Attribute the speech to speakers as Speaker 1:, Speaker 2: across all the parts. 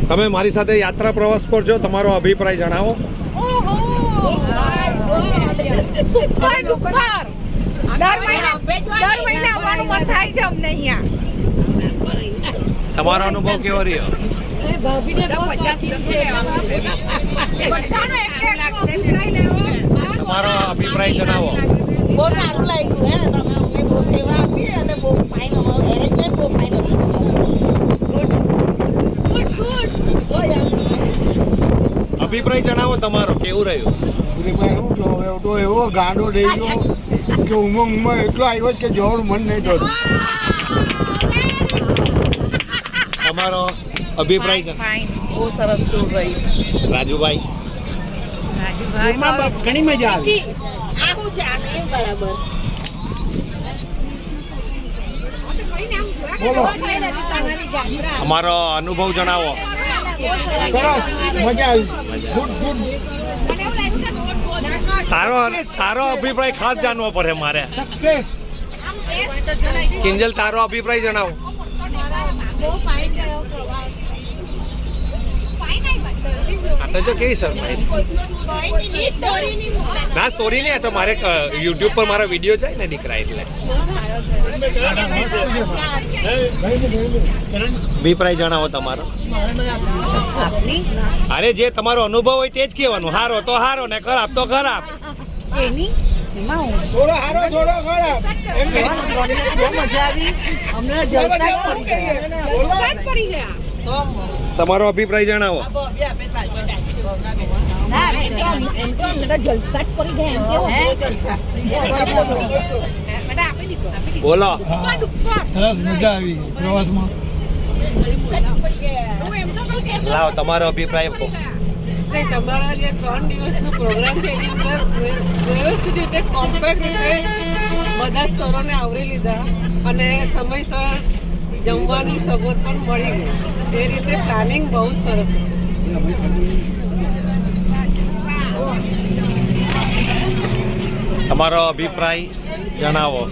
Speaker 1: તમે મારી સાથે યાત્રા પ્રવાસ પર છો, તમારો અભિપ્રાય જણાવો.
Speaker 2: Super duper. દર મહિને આવવાનું મન થાય છે અમને અહીંયા.
Speaker 1: તમારો અનુભવ કેવો રહ્યો? તમારો અભિપ્રાય જણાવો.
Speaker 3: બહુ સારું લાગ્યું હે, તમે અમને બહુ સેવા આપી અને બહુ ફાઇન, અમારું એરેન્જમેન્ટ બહુ ફાઇન હતું.
Speaker 1: અભિપ્રાય જણાવો તમારો, કેવું રહ્યું?
Speaker 4: એવો ગાંડો થઈ ગયો કે ઉમંગમાં એટલો આવ્યો કે જવાનું મન નહીં થતું.
Speaker 1: તમારો અભિપ્રાય
Speaker 3: ફાઇન, બહુ સરસ ટૂર રહ્યું.
Speaker 1: રાજુભાઈ.
Speaker 4: ઘણી મજા આવી.
Speaker 3: આવું છે આ નહીં બરાબર.
Speaker 4: બોલો.
Speaker 1: અમારો અનુભવ જણાવો.
Speaker 4: સરસ મજા આવી. Good good.
Speaker 1: તારો અભિપ્રાય ખાસ જાણવો પડે મારે.
Speaker 4: સક્સેસ.
Speaker 1: કિંજલ, તારો અભિપ્રાય જણાવો.
Speaker 3: બહુ ફાઇન ગયો પ્રવાસ.
Speaker 1: આ તો કેવી સરપ્રાઈઝ.
Speaker 3: કોઈની સ્ટોરી નહીં મૂકતા.
Speaker 1: ના, સ્ટોરી નહીં, આ તો મારે યુટ્યુબ પર મારા વિડીયો છે ને દીકરા, એટલે અભિપ્રાય જણાવો તમારો. અરે જે તમારો અનુભવ હોય તે જ કહેવાનું. હારો તો હારો ને ખરાબ તો ખરાબ.
Speaker 4: થોડો હારો થોડો ખરાબ.
Speaker 1: તમારો અભિપ્રાય જણાવો. બોલો.
Speaker 4: સરસ મજા આવી પ્રવાસમાં.
Speaker 1: લાવો તમારો અભિપ્રાય આપો.
Speaker 5: તમારા જે 3 દિવસનો પ્રોગ્રામ છે એની અંદર વ્યવસ્થિત રીતે કોમ્પેક્ટ રીતે બધા સ્તરોને આવરી લીધા અને સમયસર જમવાની સગવડ પણ મળી ગઈ. એ રીતે પ્લાનિંગ બહુ સરસ હતું.
Speaker 1: તમારો અભિપ્રાય જણાવો.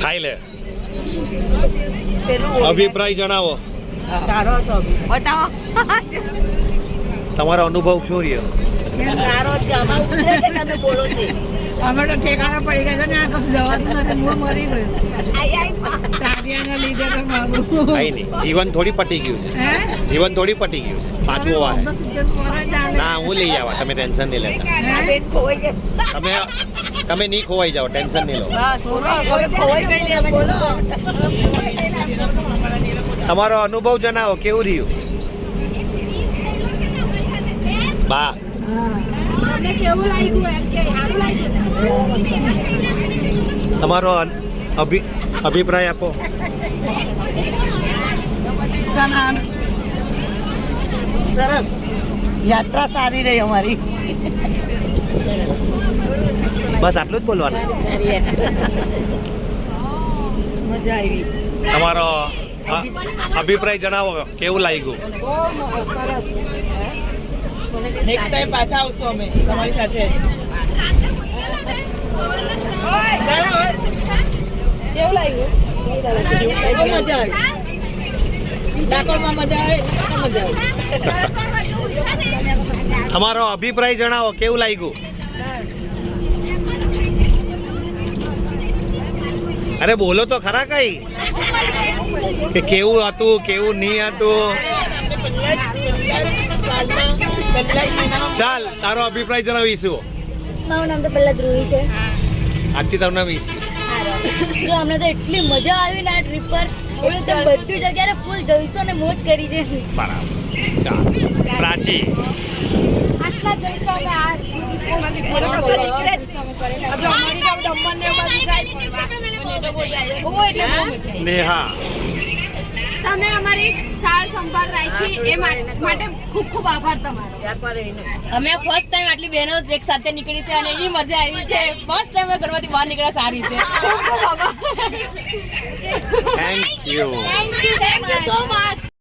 Speaker 1: ખાઈ લે. અભિપ્રાય જણાવો.
Speaker 3: સારો હતો. બતાવો.
Speaker 1: તમારો અનુભવ શું રહ્યો?
Speaker 3: સારો છે. અમારું તમે બોલો છે.
Speaker 5: અમે તો ઠેકાણા પડી ગયા છે ને આ કશું જવાતું નથી. હું મરી ગયું તારિયાના લીધે તો મારું
Speaker 1: કઈ નહીં, જીવન થોડી પટી ગયું છે. જીવન થોડી પટી ગયું છે, પાછું આવે. ના, હું લઈ આવા, તમે ટેન્શન નહીં લેતા. તમે નહીં ખોવાઈ જાઓ, ટેન્શન નહીં લો. તમારો અનુભવ જણાવો, કેવું રહ્યું? બા,
Speaker 2: તમને કેવું લાગ્યું એમ કે સારું લાગ્યું?
Speaker 1: તમારો અભિપ્રાય આપો.
Speaker 3: સરસ યાત્રા સારી રહી અમારી.
Speaker 1: બસ આટલું જ બોલવાનું.
Speaker 3: મજા આવી.
Speaker 1: તમારો અભિપ્રાય જણાવો, કેવું લાગ્યું?
Speaker 3: સરસ.
Speaker 5: નેક્સ્ટ ટાઈમ પાછા આવશું અમે તમારી સાથે.
Speaker 2: કેવું લાગ્યું?
Speaker 5: મજા આવી. ડાકોરમાં મજા આવે, મજા આવે.
Speaker 1: તમારો અભિપ્રાય જણાવો, કેવું લાગ્યું? અરે બોલો તો ખરા કઈ, કે કેવું હતું, કેવું નહીં હતું. ચાલ, તારો અભિપ્રાય જણાવીશું.
Speaker 6: મારું નામ તો પહેલા ધ્રુવી છે.
Speaker 1: આજથી તમને 20.
Speaker 6: જો અમને તો એટલી મજા આવી ને આ ટ્રીપ પર. એવું તો બધી જગ્યાએ ફૂલ જલસો ને મોજ કરી છે.
Speaker 1: બરાબર. ચાલ, પ્રાચી.
Speaker 6: આટલા જલસો અમે આ સુધી
Speaker 1: નેહા.
Speaker 6: તમે અમારી સાર સંભાળ રાખી એ માટે ખૂબ ખૂબ આભાર તમારો.
Speaker 7: અમે ફર્સ્ટ ટાઈમ આટલી બહેનો એક સાથે નીકળી છે અને એવી મજા આવી છે. ફર્સ્ટ ટાઈમ ઘરમાંથી બહાર નીકળ્યા સારી છે.
Speaker 6: ખૂબ ખૂબ આભાર.
Speaker 1: Thank you.
Speaker 6: Thank you so much.